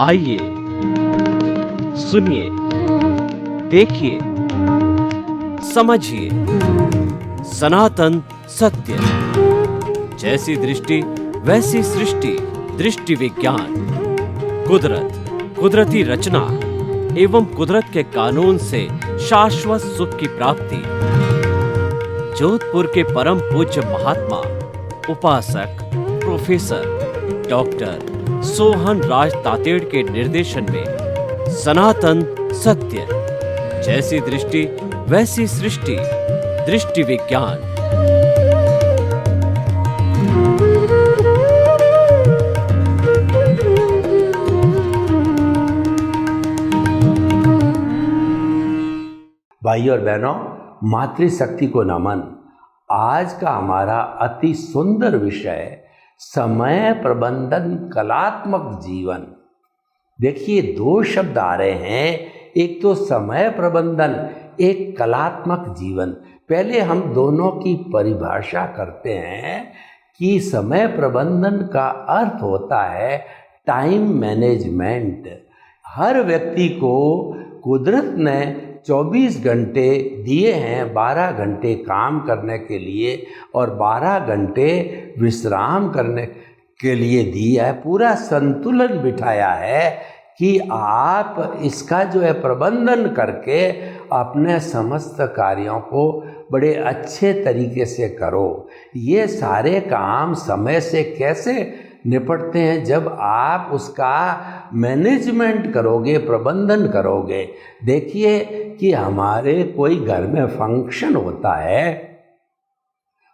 आइए, सुनिए, देखिए, समझिए सनातन सत्य। जैसी दृष्टि वैसी सृष्टि, दृष्टि विज्ञान। कुदरत, कुदरती रचना एवं कुदरत के कानून से शाश्वत सुख की प्राप्ति। जोधपुर के परम पूज्य महात्मा उपासक प्रोफेसर डॉक्टर सोहन राज तातेड़ के निर्देशन में सनातन सत्य। जैसी दृष्टि वैसी सृष्टि, दृष्टि विज्ञान। भाइयों और बहनों, मातृशक्ति को नमन। आज का हमारा अति सुंदर विषय समय प्रबंधन कलात्मक जीवन। देखिए, दो शब्द आ रहे हैं, एक तो समय प्रबंधन, एक कलात्मक जीवन। पहले हम दोनों की परिभाषा करते हैं कि समय प्रबंधन का अर्थ होता है टाइम मैनेजमेंट। हर व्यक्ति को कुदरत ने 24 घंटे दिए हैं, 12 घंटे काम करने के लिए और 12 घंटे विश्राम करने के लिए दिया है। पूरा संतुलन बिठाया है कि आप इसका जो है प्रबंधन करके अपने समस्त कार्यों को बड़े अच्छे तरीके से करो। ये सारे काम समय से कैसे निपटते हैं? जब आप उसका मैनेजमेंट करोगे, प्रबंधन करोगे। देखिए कि हमारे कोई घर में फंक्शन होता है,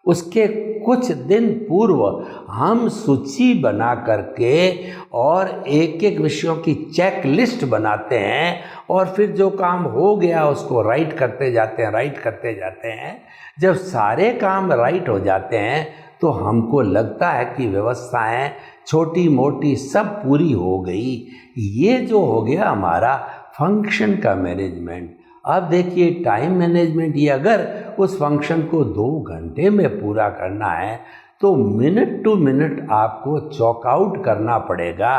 उसके कुछ दिन पूर्व हम सूची बना करके और एक एक विषयों की चेक लिस्ट बनाते हैं और फिर जो काम हो गया उसको राइट करते जाते हैं। जब सारे काम राइट हो जाते हैं तो हमको लगता है कि व्यवस्थाएं छोटी मोटी सब पूरी हो गई। ये जो हो गया हमारा फंक्शन का मैनेजमेंट। अब देखिए टाइम मैनेजमेंट, ये अगर उस फंक्शन को 2 घंटे में पूरा करना है तो मिनट टू मिनट आपको चॉक आउट करना पड़ेगा।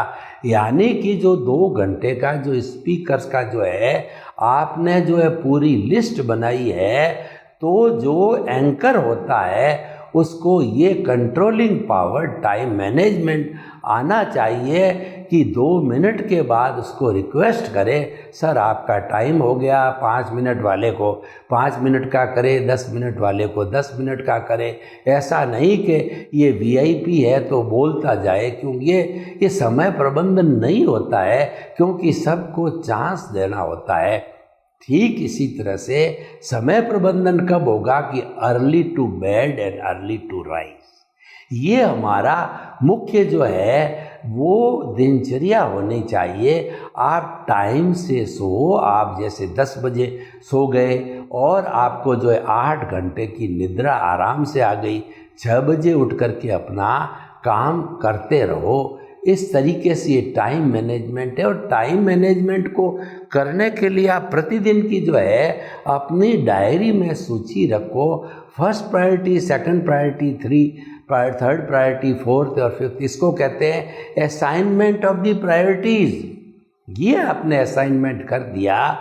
यानी कि जो 2 घंटे का जो स्पीकर्स का जो है आपने जो है पूरी लिस्ट बनाई है, तो जो एंकर होता है उसको ये कंट्रोलिंग पावर, टाइम मैनेजमेंट आना चाहिए कि 2 मिनट के बाद उसको रिक्वेस्ट करे, सर आपका टाइम हो गया। 5 मिनट वाले को 5 मिनट का करे, 10 मिनट वाले को 10 मिनट का करे। ऐसा नहीं कि ये वीआईपी है तो बोलता जाए, क्योंकि ये समय प्रबंधन नहीं होता है, क्योंकि सबको चांस देना होता है। ठीक इसी तरह से समय प्रबंधन कब होगा कि early to bed and early to rise. ये हमारा मुख्य जो है वो दिनचर्या होनी चाहिए। आप टाइम से सो, आप जैसे 10 बजे सो गए और आपको जो है 8 घंटे की निद्रा आराम से आ गई, 6 बजे उठ करके अपना काम करते रहो। इस तरीके से ये टाइम मैनेजमेंट है। और टाइम मैनेजमेंट को करने के लिए आप प्रतिदिन की जो है अपनी डायरी में सूची रखो। First priority, second priority, third priority, fourth और फिफ्थ। इसको कहते हैं असाइनमेंट ऑफ द प्रायोरिटीज़। ये आपने असाइनमेंट कर दिया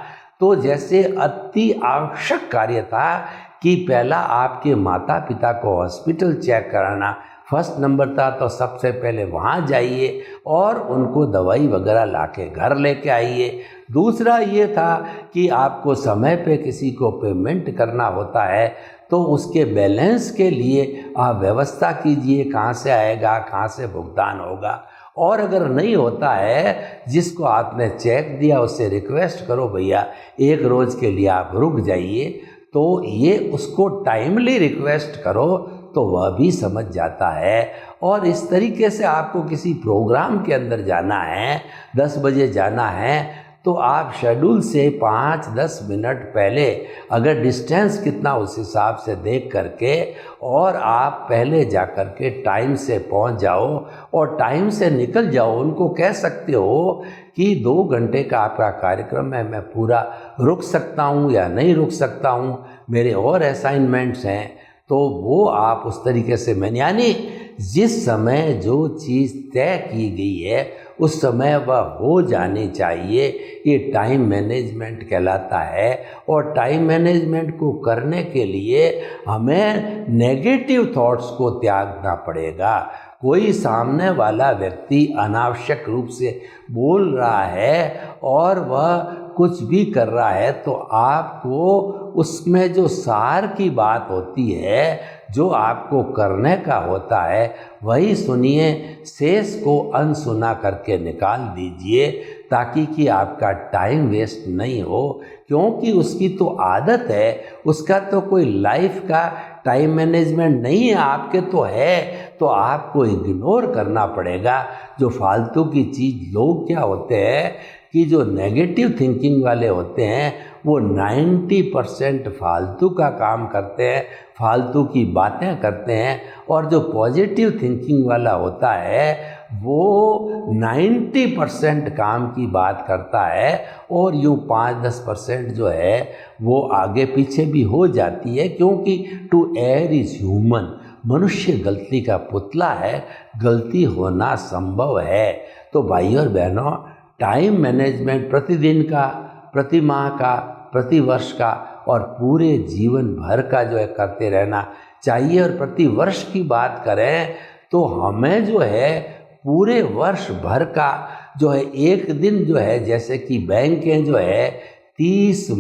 तो जैसे अति आवश्यक कार्य था कि पहला आपके माता पिता को हॉस्पिटल चेक कराना फर्स्ट नंबर था, तो सबसे पहले वहाँ जाइए और उनको दवाई वगैरह लाके घर लेके आइए। दूसरा ये था कि आपको समय पे किसी को पेमेंट करना होता है तो उसके बैलेंस के लिए आप व्यवस्था कीजिए, कहाँ से आएगा, कहाँ से भुगतान होगा। और अगर नहीं होता है, जिसको आपने चेक दिया उससे रिक्वेस्ट करो, भैया 1 रोज़ के लिए आप रुक जाइए। तो ये उसको टाइमली रिक्वेस्ट करो तो वह भी समझ जाता है। और इस तरीके से आपको किसी प्रोग्राम के अंदर जाना है, 10 बजे जाना है, तो आप शेड्यूल से 5-10 मिनट पहले, अगर डिस्टेंस कितना उस हिसाब से देख करके, और आप पहले जा कर के टाइम से पहुंच जाओ और टाइम से निकल जाओ। उनको कह सकते हो कि 2 घंटे का आपका कार्यक्रम है, मैं पूरा रुक सकता हूं या नहीं रुक सकता हूं, मेरे और असाइनमेंट्स हैं। तो वो आप उस तरीके से यानी जिस समय जो चीज़ तय की गई है उस समय वह हो जानी चाहिए। ये टाइम मैनेजमेंट कहलाता है। और टाइम मैनेजमेंट को करने के लिए हमें नेगेटिव थॉट्स को त्यागना पड़ेगा। कोई सामने वाला व्यक्ति अनावश्यक रूप से बोल रहा है और वह कुछ भी कर रहा है तो आपको उसमें जो सार की बात होती है, जो आपको करने का होता है, वही सुनिए, शेष को अनसुना करके निकाल दीजिए ताकि कि आपका टाइम वेस्ट नहीं हो। क्योंकि उसकी तो आदत है, उसका तो कोई लाइफ का टाइम मैनेजमेंट नहीं है, आपके तो है, तो आपको इग्नोर करना पड़ेगा। जो फालतू की चीज़, लोग क्या होते हैं कि जो नेगेटिव थिंकिंग वाले होते हैं वो 90% फालतू का काम करते हैं, फालतू की बातें करते हैं। और जो पॉजिटिव थिंकिंग वाला होता है वो 90% काम की बात करता है और यूँ 5-10% जो है वो आगे पीछे भी हो जाती है। क्योंकि टू एयर इज़ ह्यूमन, मनुष्य गलती का पुतला है, गलती होना संभव है। तो भाई और बहनों, टाइम मैनेजमेंट प्रतिदिन का, प्रति माह का, प्रति वर्ष का और पूरे जीवन भर का जो है करते रहना चाहिए। और प्रति वर्ष की बात करें तो हमें जो है पूरे वर्ष भर का जो है एक दिन जो है, जैसे कि बैंकें जो है 31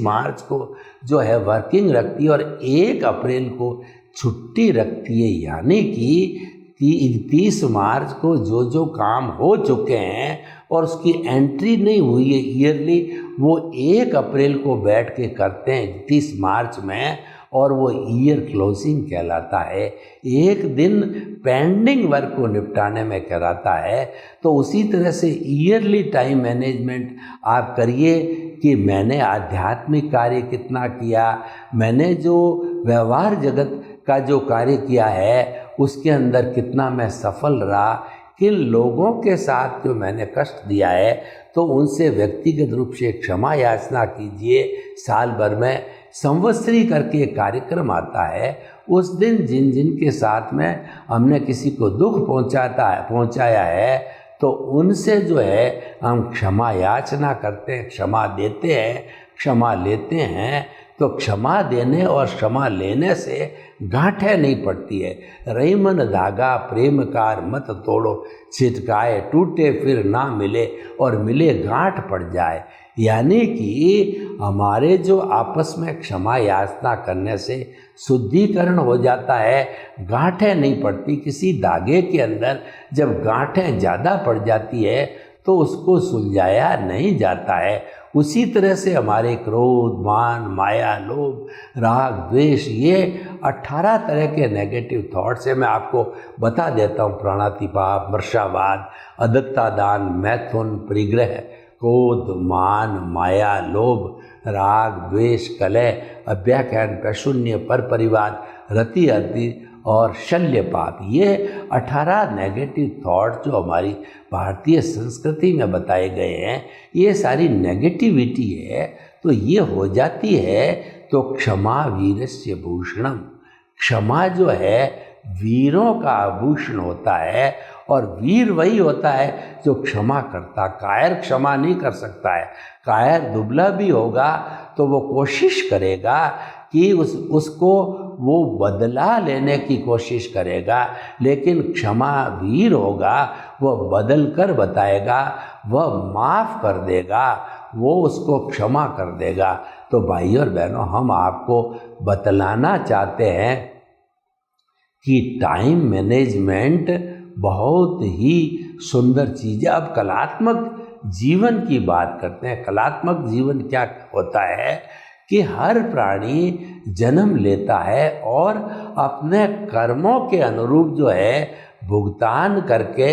मार्च को जो है वर्किंग रखती है और 1 अप्रैल को छुट्टी रखती है। यानी कि 30 मार्च को जो काम हो चुके हैं और उसकी एंट्री नहीं हुई है ईयरली, वो 1 अप्रैल को बैठ के करते हैं 30 मार्च में, और वो ईयर क्लोजिंग कहलाता है। एक दिन पेंडिंग वर्क को निपटाने में कहलाता है। तो उसी तरह से ईयरली टाइम मैनेजमेंट आप करिए कि मैंने आध्यात्मिक कार्य कितना किया, मैंने जो व्यवहार जगत का जो कार्य किया है उसके अंदर कितना मैं सफल रहा, किन लोगों के साथ जो मैंने कष्ट दिया है तो उनसे व्यक्तिगत रूप से क्षमा याचना कीजिए। साल भर में संवत्सरी करके एक कार्यक्रम आता है, उस दिन जिन जिन के साथ में हमने किसी को दुख पहुंचाया है तो उनसे जो है हम क्षमा याचना करते हैं, क्षमा देते हैं, क्षमा लेते हैं। तो क्षमा देने और क्षमा लेने से गांठें नहीं पड़ती है। रही मन धागा प्रेम कार मत तोड़ो, छिटकाए टूटे फिर ना मिले और मिले गांठ पड़ जाए। यानी कि हमारे जो आपस में क्षमा याचना करने से शुद्धिकरण हो जाता है, गांठें नहीं पड़ती। किसी धागे के अंदर जब गांठें ज़्यादा पड़ जाती है तो उसको सुलझाया नहीं जाता है। उसी तरह से हमारे क्रोध, मान, माया, लोभ, राग, द्वेष, ये 18 तरह के नेगेटिव थॉट्स है। मैं आपको बता देता हूँ, प्राणातिपात, मर्शावाद, अदत्ता दान, मैथुन, परिग्रह, क्रोध, मान, माया, लोभ, राग, द्वेष, कलह, अभ्याख्यान, प्रशून्य, पर परिवाद, रति अति और शल्यपात, ये 18 नेगेटिव थॉट जो हमारी भारतीय संस्कृति में बताए गए हैं, ये सारी नेगेटिविटी है। तो ये हो जाती है तो क्षमा वीरस्य भूषणम, क्षमा जो है वीरों का आभूषण होता है। और वीर वही होता है जो क्षमा करता, कायर क्षमा नहीं कर सकता है। कायर दुबला भी होगा तो वो कोशिश करेगा कि उसको वो बदला लेने की कोशिश करेगा, लेकिन क्षमा वीर होगा, वह बदल कर बताएगा, वह माफ़ कर देगा, वो उसको क्षमा कर देगा। तो भाई और बहनों, हम आपको बतलाना चाहते हैं कि टाइम मैनेजमेंट बहुत ही सुंदर चीज़ है। अब कलात्मक जीवन की बात करते हैं। कलात्मक जीवन क्या होता है कि हर प्राणी जन्म लेता है और अपने कर्मों के अनुरूप जो है भुगतान करके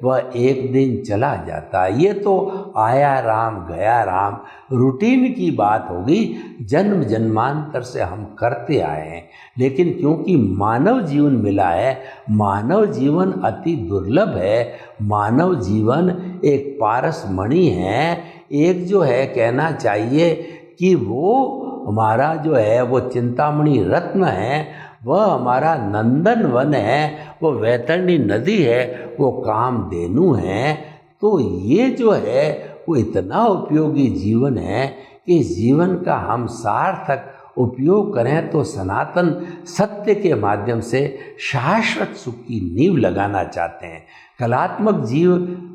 वह एक दिन चला जाता है। ये तो आया राम गया राम, रूटीन की बात होगी, जन्म जन्मांतर से हम करते आए हैं। लेकिन क्योंकि मानव जीवन मिला है, मानव जीवन अति दुर्लभ है, मानव जीवन एक पारस मणि है, एक जो है कहना चाहिए कि वो हमारा जो है वो चिंतामणि रत्न है। वह हमारा नंदन वन है, वो वैतरणी नदी है, वो कामधेनु है। तो ये जो है वो इतना उपयोगी जीवन है कि इस जीवन का हम सार्थक उपयोग करें तो सनातन सत्य के माध्यम से शाश्वत सुख की नींव लगाना चाहते हैं। कलात्मक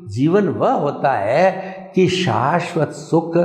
जीवन वह होता है कि शाश्वत सुख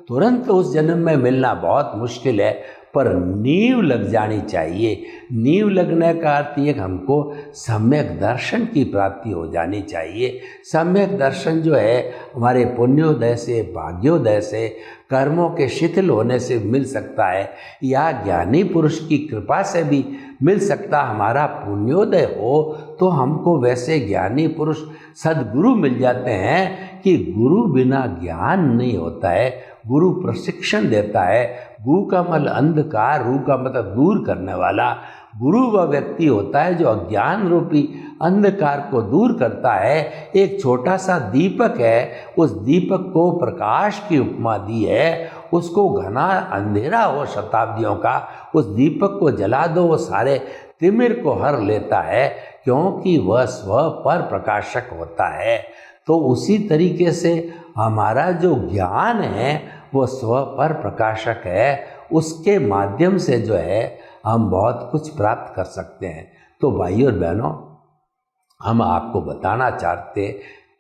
तुरंत उस जन्म में मिलना बहुत मुश्किल है, पर नींव लग जानी चाहिए। नींव लगने का अर्थ ये कि हमको सम्यक दर्शन की प्राप्ति हो जानी चाहिए। सम्यक दर्शन जो है हमारे पुण्योदय से, भाग्योदय से, कर्मों के शिथिल होने से मिल सकता है, या ज्ञानी पुरुष की कृपा से भी मिल सकता। हमारा पुण्योदय हो तो हमको वैसे ज्ञानी पुरुष सद्गुरु मिल जाते हैं कि गुरु बिना ज्ञान नहीं होता है। गुरु प्रशिक्षण देता है। गु का मतलब अंधकार, रू का मतलब दूर करने वाला। गुरु वह व्यक्ति होता है जो अज्ञान रूपी अंधकार को दूर करता है। एक छोटा सा दीपक है, उस दीपक को प्रकाश की उपमा दी है। उसको घना अंधेरा हो शताब्दियों का, उस दीपक को जला दो, वो सारे तिमिर को हर लेता है, क्योंकि वह स्व पर प्रकाशक होता है। तो उसी तरीके से हमारा जो ज्ञान है वो स्व पर प्रकाशक है। उसके माध्यम से जो है हम बहुत कुछ प्राप्त कर सकते हैं। तो भाइयों और बहनों, हम आपको बताना चाहते,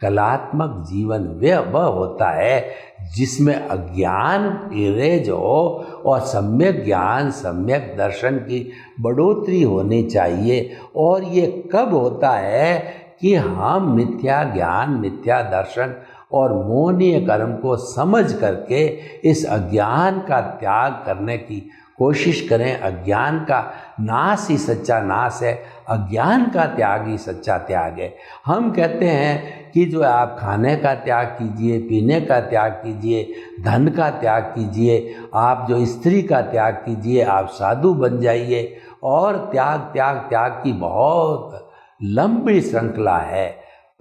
कलात्मक जीवन वह होता है जिसमें अज्ञान इरेज हो और सम्यक ज्ञान, सम्यक दर्शन की बढ़ोतरी होनी चाहिए। और ये कब होता है कि हम मिथ्या ज्ञान, मिथ्या दर्शन और मोहनीय कर्म को समझ करके इस अज्ञान का त्याग करने की कोशिश करें। अज्ञान का नाश ही सच्चा नाश है, अज्ञान का त्याग ही सच्चा त्याग है। हम कहते हैं कि जो आप खाने का त्याग कीजिए, पीने का त्याग कीजिए, धन का त्याग कीजिए, आप जो स्त्री का त्याग कीजिए, आप साधु बन जाइए। और त्याग त्याग त्याग की बहुत लंबी श्रृंखला है,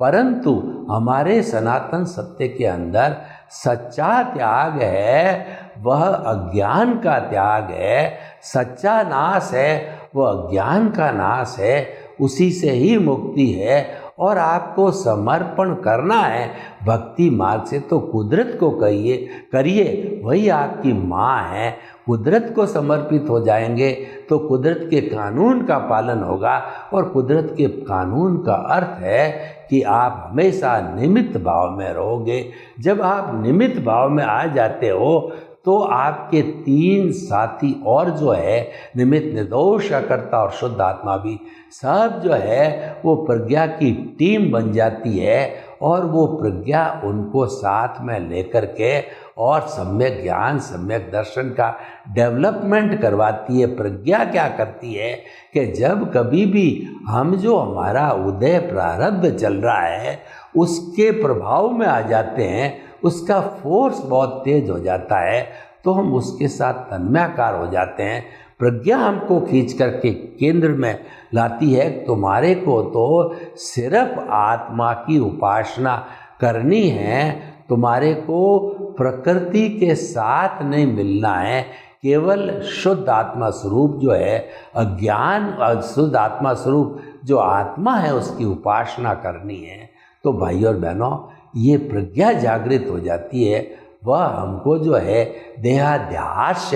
परंतु हमारे सनातन सत्य के अंदर सच्चा त्याग है वह अज्ञान का त्याग है। सच्चा नाश है वह अज्ञान का नाश है। उसी से ही मुक्ति है और आपको समर्पण करना है भक्ति मार्ग से। तो कुदरत को करिए, वही आपकी माँ है। कुदरत को समर्पित हो जाएंगे तो कुदरत के कानून का पालन होगा। और कुदरत के कानून का अर्थ है कि आप हमेशा निमित्त भाव में रहोगे। जब आप निमित्त भाव में आ जाते हो तो आपके तीन साथी और जो है निमित्त, निर्दोष, अकर्ता और शुद्ध आत्मा भी सब जो है वो प्रज्ञा की टीम बन जाती है। और वो प्रज्ञा उनको साथ में लेकर के और सम्यक ज्ञान, सम्यक दर्शन का डेवलपमेंट करवाती है। प्रज्ञा क्या करती है कि जब कभी भी हम जो हमारा उदय प्रारब्ध चल रहा है उसके प्रभाव में आ जाते हैं, उसका फोर्स बहुत तेज हो जाता है, तो हम उसके साथ तन्मयाकार हो जाते हैं। प्रज्ञा हमको खींच करके केंद्र में लाती है। तुम्हारे को तो सिर्फ आत्मा की उपासना करनी है, तुम्हारे को प्रकृति के साथ नहीं मिलना है। केवल शुद्ध आत्मा स्वरूप जो है, अज्ञान शुद्ध आत्मा स्वरूप जो आत्मा है उसकी उपासना करनी है। तो भाइयों और बहनों, ये प्रज्ञा जागृत हो जाती है, वह हमको जो है देहाध्यास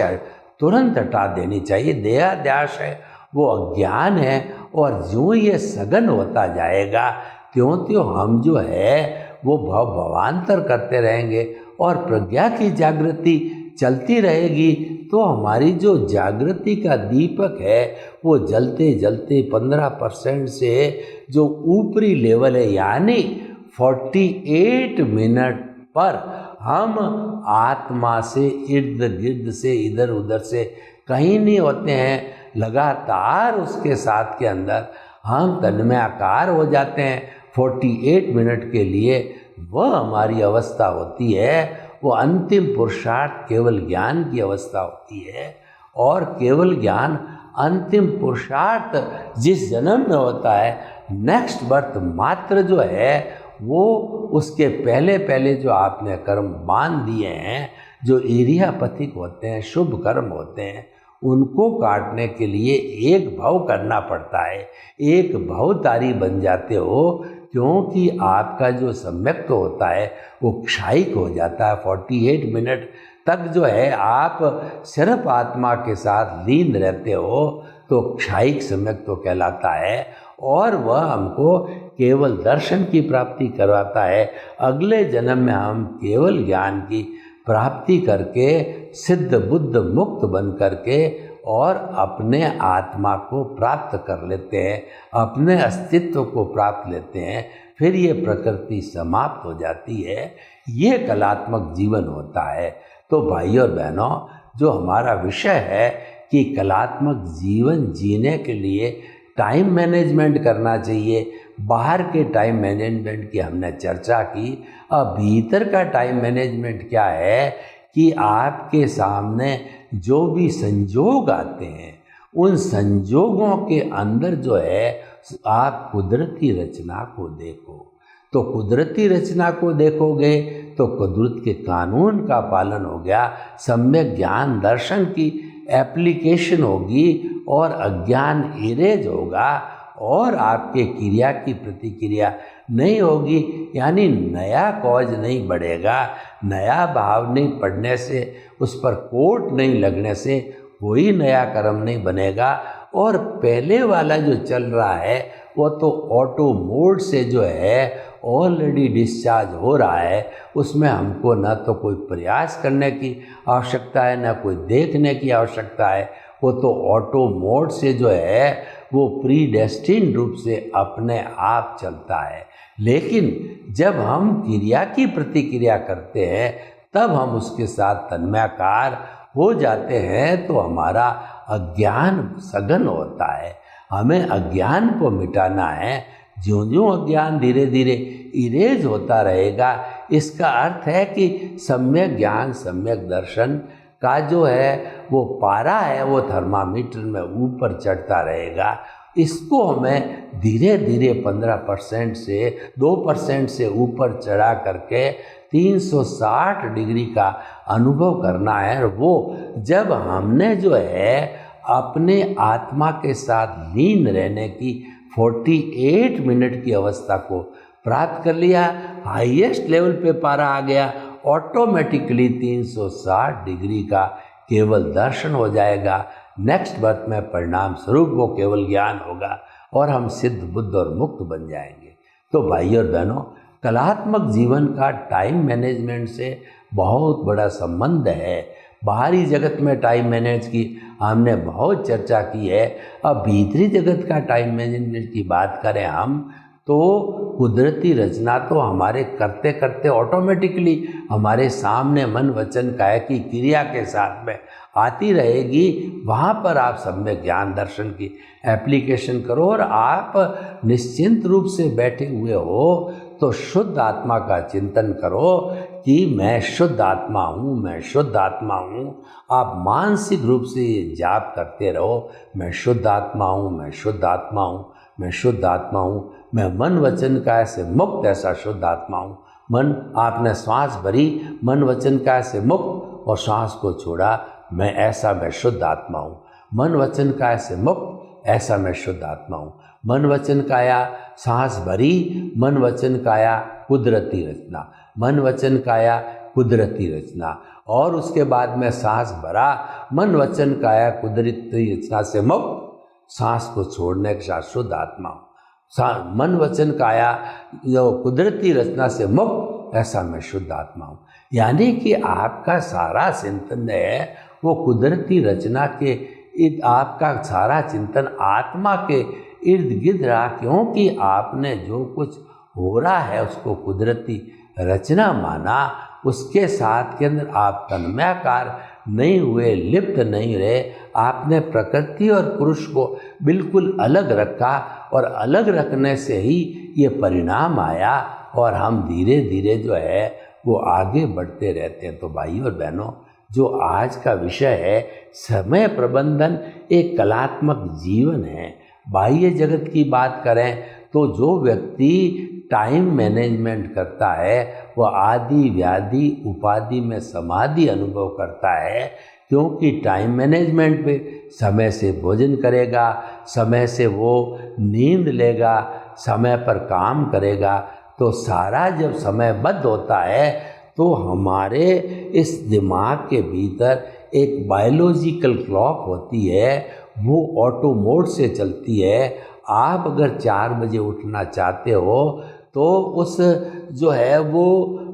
तुरंत हटा देनी चाहिए। देहाध्यास है वो अज्ञान है, और जो ये सघन होता जाएगा त्यों त्यों हम जो है वो भवांतर करते रहेंगे। और प्रज्ञा की जागृति चलती रहेगी तो हमारी जो जागृति का दीपक है वो जलते जलते 15% से जो ऊपरी लेवल है, यानी 48 मिनट पर हम आत्मा से इर्द गिर्द से इधर उधर से कहीं नहीं होते हैं। लगातार उसके साथ के अंदर हम तन्मयाकार हो जाते हैं 48 मिनट के लिए। वह हमारी अवस्था होती है, वो अंतिम पुरुषार्थ केवल ज्ञान की अवस्था होती है। और केवल ज्ञान अंतिम पुरुषार्थ जिस जन्म में होता है, नेक्स्ट बर्थ मात्र जो है वो उसके पहले पहले जो आपने कर्म बांध दिए हैं, जो एरिया पथिक होते हैं, शुभ कर्म होते हैं, उनको काटने के लिए एक भव करना पड़ता है, एक भवतारी बन जाते हो, क्योंकि आपका जो सम्यक्त होता है वो क्षायिक हो जाता है। 48 मिनट तक जो है आप सिर्फ आत्मा के साथ लीन रहते हो तो क्षायिक सम्यक्त तो कहलाता है, और वह हमको केवल दर्शन की प्राप्ति करवाता है। अगले जन्म में हम केवल ज्ञान की प्राप्ति करके सिद्ध बुद्ध मुक्त बन करके और अपने आत्मा को प्राप्त कर लेते हैं, अपने अस्तित्व को प्राप्त लेते हैं। फिर ये प्रकृति समाप्त हो जाती है। ये कलात्मक जीवन होता है। तो भाइयों और बहनों, जो हमारा विषय है कि कलात्मक जीवन जीने के लिए टाइम मैनेजमेंट करना चाहिए। बाहर के टाइम मैनेजमेंट की हमने चर्चा की। अब भीतर का टाइम मैनेजमेंट क्या है कि आपके सामने जो भी संजोग आते हैं उन संजोगों के अंदर जो है आप कुदरती रचना को देखो। तो कुदरती रचना को देखोगे तो कुदरत के कानून का पालन हो गया, सम्यक ज्ञान दर्शन की एप्लीकेशन होगी और अज्ञान इरेज होगा और आपके क्रिया की प्रतिक्रिया नहीं होगी। यानी नया कॉज नहीं बढ़ेगा, नया भाव नहीं पड़ने से, उस पर कोट नहीं लगने से कोई नया कर्म नहीं बनेगा। और पहले वाला जो चल रहा है वो तो ऑटो मोड से जो है ऑलरेडी डिस्चार्ज हो रहा है। उसमें हमको न तो कोई प्रयास करने की आवश्यकता है, न कोई देखने की आवश्यकता है। वो तो ऑटो मोड से जो है वो प्री डेस्टिन रूप से अपने आप चलता है। लेकिन जब हम क्रिया की प्रतिक्रिया करते हैं तब हम उसके साथ तन्मयाकार हो जाते हैं, तो हमारा अज्ञान सघन होता है। हमें अज्ञान को मिटाना है। ज्यों ज्यों अज्ञान धीरे धीरे इरेज होता रहेगा, इसका अर्थ है कि सम्यक ज्ञान सम्यक दर्शन का जो है वो पारा है वो थर्मामीटर में ऊपर चढ़ता रहेगा। इसको हमें धीरे धीरे 15% से 2% से ऊपर चढ़ा करके 360 डिग्री का अनुभव करना है। और वो जब हमने जो है अपने आत्मा के साथ लीन रहने की 48 मिनट की अवस्था को प्राप्त कर लिया, हाईएस्ट लेवल पे पारा आ गया, ऑटोमेटिकली 360 डिग्री का केवल दर्शन हो जाएगा। नेक्स्ट बर्थ में परिणाम स्वरूप वो केवल ज्ञान होगा और हम सिद्ध बुद्ध और मुक्त बन जाएंगे। तो भाइयों और बहनों, कलात्मक जीवन का टाइम मैनेजमेंट से बहुत बड़ा संबंध है। बाहरी जगत में टाइम मैनेज की हमने बहुत चर्चा की है। अब भीतरी जगत का टाइम मैनेजमेंट की बात करें हम, तो कुदरती रचना तो हमारे करते करते ऑटोमेटिकली हमारे सामने मन वचन काया की क्रिया के साथ में आती रहेगी। वहाँ पर आप सम्यक ज्ञान दर्शन की एप्लीकेशन करो और आप निश्चिंत रूप से बैठे हुए हो तो शुद्ध आत्मा का चिंतन करो कि मैं शुद्ध आत्मा हूँ, मैं शुद्ध आत्मा हूँ। आप मानसिक रूप से ये जाप करते रहो, मैं शुद्ध आत्मा हूँ, मैं शुद्ध आत्मा हूँ, मैं शुद्ध आत्मा हूँ, मैं मन वचन काया से मुक्त ऐसा शुद्ध आत्मा हूँ। मन आपने श्वास भरी, मन वचन काया से मुक्त और श्वास को छोड़ा, मैं शुद्ध आत्मा हूँ। मन वचन काया से मुक्त ऐसा मैं शुद्ध आत्मा हूँ। मन वचन काया सांस भरी, मन वचन काया कुदरती रचना, मन वचन काया कुदरती रचना। और उसके बाद में सांस भरा, मन वचन काया कुदरती रचना से मुक्त, सांस को छोड़ने के साथ शुद्ध आत्मा हूँ। मन वचन काया जो कुदरती रचना से मुक्त ऐसा मैं शुद्ध आत्मा हूँ। यानी कि आपका सारा चिंतन है वो कुदरती रचना के, आपका सारा चिंतन आत्मा के इर्द गिर्द रहा, क्योंकि आपने जो कुछ हो रहा है उसको कुदरती रचना माना। उसके साथ के अंदर आप तन्मयाकार नहीं हुए, लिप्त नहीं रहे। आपने प्रकृति और पुरुष को बिल्कुल अलग रखा और अलग रखने से ही ये परिणाम आया और हम धीरे धीरे जो है वो आगे बढ़ते रहते हैं। तो भाइयों और बहनों, जो आज का विषय है समय प्रबंधन एक कलात्मक जीवन है। बाह्य जगत की बात करें तो जो व्यक्ति टाइम मैनेजमेंट करता है वह आदि व्याधि उपाधि में समाधि अनुभव करता है, क्योंकि टाइम मैनेजमेंट पे समय से भोजन करेगा, समय से वो नींद लेगा, समय पर काम करेगा। तो सारा जब समयबद्ध होता है तो हमारे इस दिमाग के भीतर एक बायोलॉजिकल क्लॉक होती है, वो ऑटो मोड से चलती है। आप अगर 4 बजे उठना चाहते हो तो उस जो है वो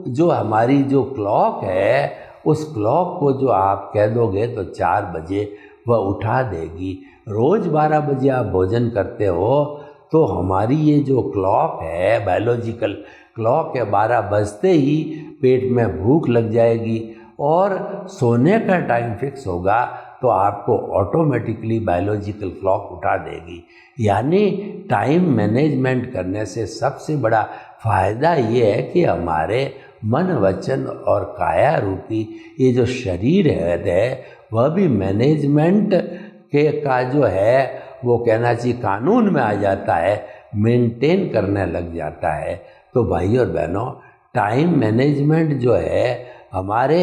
जो हमारी जो क्लॉक है उस क्लॉक को जो आप कह दोगे तो 4 बजे वह उठा देगी। रोज़ 12 बजे आप भोजन करते हो तो हमारी ये जो क्लॉक है बायोलॉजिकल क्लॉक है, 12 बजते ही पेट में भूख लग जाएगी और सोने का टाइम फिक्स होगा तो आपको ऑटोमेटिकली बायोलॉजिकल क्लॉक उठा देगी। यानी टाइम मैनेजमेंट करने से सबसे बड़ा फ़ायदा ये है कि हमारे मन वचन और काया रूपी ये जो शरीर है वह भी मैनेजमेंट के का जो है वो कहना चाहिए कानून में आ जाता है, मेंटेन करने लग जाता है। तो भाई और बहनों, टाइम मैनेजमेंट जो है हमारे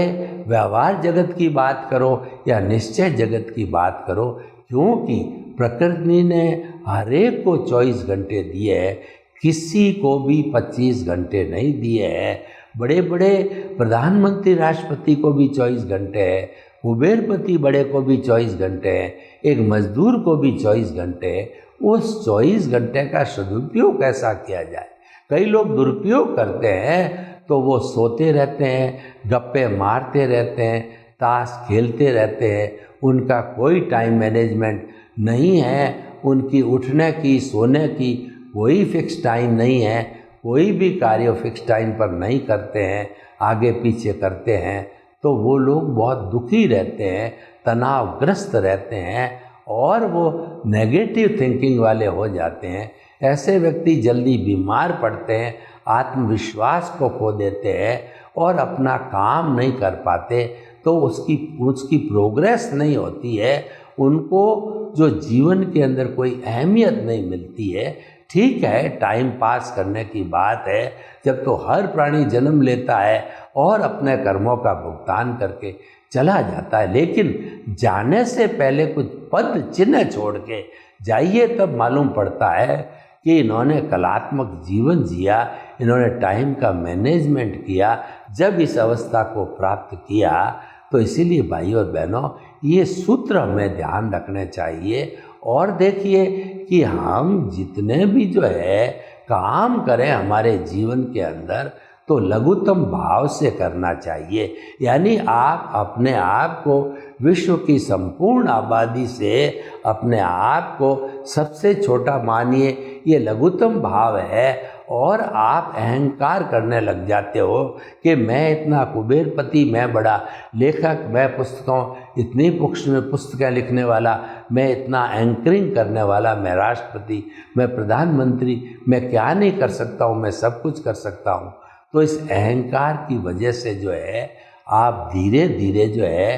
व्यवहार जगत की बात करो या निश्चय जगत की बात करो, क्योंकि प्रकृति ने हर एक को 24 घंटे दिए हैं, किसी को भी 25 घंटे नहीं दिए हैं। बड़े बड़े प्रधानमंत्री राष्ट्रपति को भी 24 घंटे है, कुबेरपति बड़े को भी 24 घंटे हैं, एक मजदूर को भी 24 घंटे है। उस 24 घंटे का सदुपयोग कैसा किया जाए? कई लोग दुरुपयोग करते हैं तो वो सोते रहते हैं, गप्पे मारते रहते हैं, ताश खेलते रहते हैं, उनका कोई टाइम मैनेजमेंट नहीं है, उनकी उठने की सोने की कोई फिक्स टाइम नहीं है, कोई भी कार्य फिक्स टाइम पर नहीं करते हैं, आगे पीछे करते हैं, तो वो लोग बहुत दुखी रहते हैं, तनावग्रस्त रहते हैं और वो नेगेटिव थिंकिंग वाले हो जाते हैं। ऐसे व्यक्ति जल्दी बीमार पड़ते हैं, आत्मविश्वास को खो देते हैं और अपना काम नहीं कर पाते, तो उसकी प्रोग्रेस नहीं होती है, उनको जो जीवन के अंदर कोई अहमियत नहीं मिलती है। ठीक है, टाइम पास करने की बात है, जब तो हर प्राणी जन्म लेता है और अपने कर्मों का भुगतान करके चला जाता है, लेकिन जाने से पहले कुछ पद चिन्ह छोड़ के जाइए, तब मालूम पड़ता है कि इन्होंने कलात्मक जीवन जिया, इन्होंने टाइम का मैनेजमेंट किया, जब इस अवस्था को प्राप्त किया। तो इसीलिए भाई और बहनों, ये सूत्र हमें ध्यान रखने चाहिए। और देखिए कि हम जितने भी जो है काम करें हमारे जीवन के अंदर, तो लघुतम भाव से करना चाहिए। यानी आप अपने आप को विश्व की संपूर्ण आबादी से अपने आप को सबसे छोटा मानिए, ये लघुतम भाव है, और आप अहंकार करने लग जाते हो कि मैं इतना कुबेरपति, मैं बड़ा लेखक, मैं इतनी पुस्तकें लिखने वाला, मैं इतना एंकरिंग करने वाला, मैं राष्ट्रपति, मैं प्रधानमंत्री, मैं क्या नहीं कर सकता हूँ, मैं सब कुछ कर सकता हूँ। तो इस अहंकार की वजह से जो है आप धीरे धीरे जो है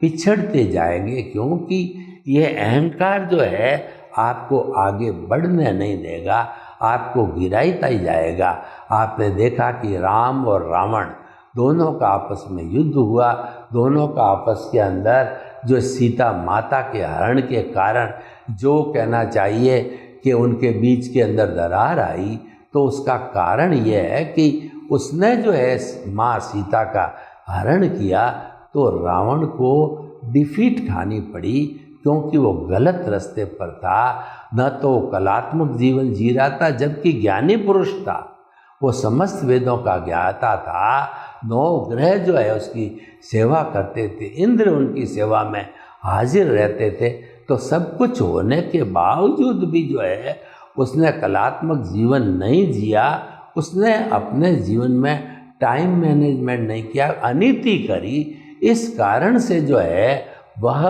पिछड़ते जाएंगे, क्योंकि ये अहंकार जो है आपको आगे बढ़ने नहीं देगा, आपको गिराता ही जाएगा। आपने देखा कि राम और रावण दोनों का आपस में युद्ध हुआ, दोनों का आपस के अंदर जो सीता माता के हरण के कारण जो कहना चाहिए कि उनके बीच के अंदर दरार आई, तो उसका कारण ये है कि उसने जो है माँ सीता का हरण किया, तो रावण को डिफीट खानी पड़ी, क्योंकि वो गलत रास्ते पर था। न तो कलात्मक जीवन जी रहा था, जबकि ज्ञानी पुरुष था, वो समस्त वेदों का ज्ञाता था, 9 ग्रह जो है उसकी सेवा करते थे, इंद्र उनकी सेवा में हाजिर रहते थे। तो सब कुछ होने के बावजूद भी जो है उसने कलात्मक जीवन नहीं जिया, उसने अपने जीवन में टाइम मैनेजमेंट नहीं किया, अनीति करी। इस कारण से जो है वह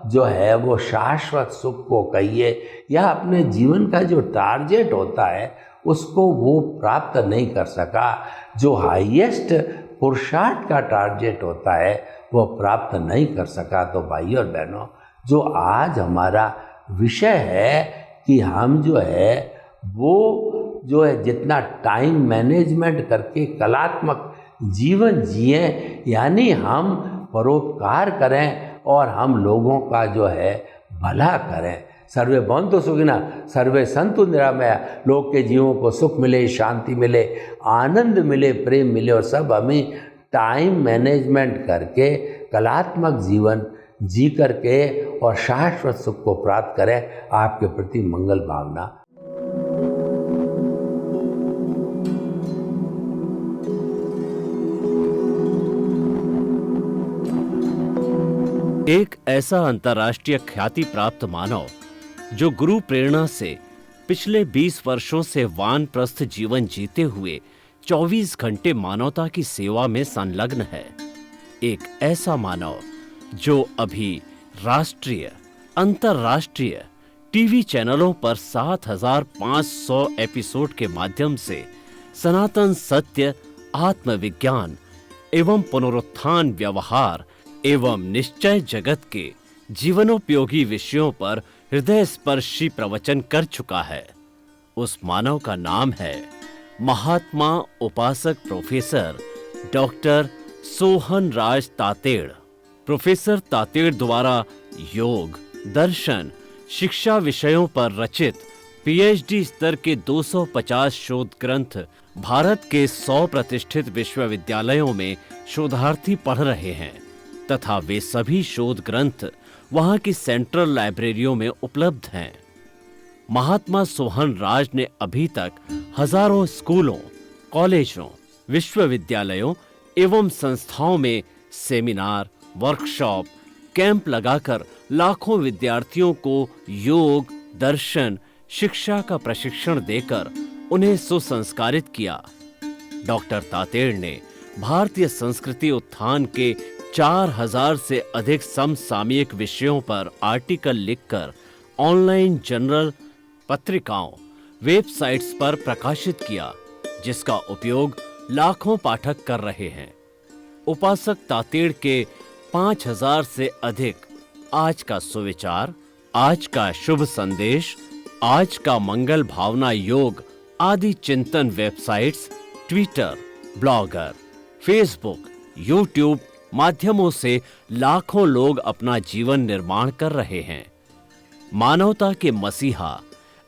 जो है वो शाश्वत सुख को कहिए या अपने जीवन का जो टारगेट होता है उसको वो प्राप्त नहीं कर सका। जो हाईएस्ट पुरुषार्थ का टारगेट होता है वो प्राप्त नहीं कर सका। तो भाई और बहनों, जो आज हमारा विषय है कि हम जो है वो जो है जितना टाइम मैनेजमेंट करके कलात्मक जीवन जिए, यानी हम परोपकार करें और हम लोगों का जो है भला करें। सर्वे भवन्तु सुखिनः, सर्वे सन्तु निरामया। लोग के जीवों को सुख मिले, शांति मिले, आनंद मिले, प्रेम मिले और सब हमें टाइम मैनेजमेंट करके कलात्मक जीवन जी करके और शाश्वत सुख को प्राप्त करें। आपके प्रति मंगल भावना। एक ऐसा अंतर्राष्ट्रीय ख्याति प्राप्त मानव जो गुरु प्रेरणा से पिछले 20 वर्षों से वानप्रस्थ जीवन जीते हुए 24 घंटे मानवता की सेवा में संलग्न है। एक ऐसा मानव जो अभी राष्ट्रीय, अंतर्राष्ट्रीय टीवी चैनलों पर 7,500 एपिसोड के माध्यम से सनातन सत्य, आत्मविज्ञान एवं पुनरुत्थान व्यवहार एवं निश्चय जगत के जीवनोपयोगी विषयों पर हृदय स्पर्शी प्रवचन कर चुका है। उस मानव का नाम है महात्मा उपासक प्रोफेसर डॉक्टर सोहन राज तातेड़। प्रोफेसर तातेड़ द्वारा योग, दर्शन, शिक्षा विषयों पर रचित पीएचडी स्तर के 250 शोध ग्रंथ भारत के 100 प्रतिष्ठित विश्वविद्यालयों में शोधार्थी पढ़ रहे हैं तथा वे सभी शोध ग्रंथ वहां की सेंट्रल लाइब्रेरियों में उपलब्ध हैं। महात्मा सोहन राज ने अभी तक हजारों स्कूलों, कॉलेजों, विश्वविद्यालयों एवं संस्थाओं में सेमिनार, वर्कशॉप, कैंप लगाकर लाखों विद्यार्थियों को योग, दर्शन, शिक्षा का प्रशिक्षण देकर उन्हें सुसंस्कारित किया। डॉक्टर तातेड़ ने भारतीय संस्कृति उत्थान के 4000 से अधिक समसामयिक विषयों पर आर्टिकल लिखकर ऑनलाइन जर्नल, पत्रिकाओं, वेबसाइट्स पर प्रकाशित किया, जिसका उपयोग लाखों पाठक कर रहे हैं। उपासक तातेड़ के 5000 से अधिक आज का सुविचार, आज का शुभ संदेश, आज का मंगल भावना योग आदि चिंतन websites, Twitter, blogger, Facebook, YouTube माध्यमों से लाखों लोग अपना जीवन निर्माण कर रहे हैं। मानवता के मसीहा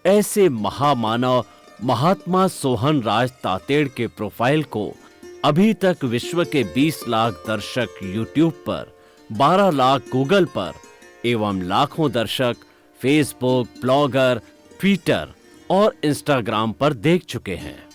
ऐसे महामानव महात्मा सोहन राज तातेड़ के प्रोफाइल को अभी तक विश्व के 20 लाख दर्शक यूट्यूब पर, 12 लाख गूगल पर एवं लाखों दर्शक फेसबुक, ब्लॉगर, ट्विटर और इंस्टाग्राम पर देख चुके हैं।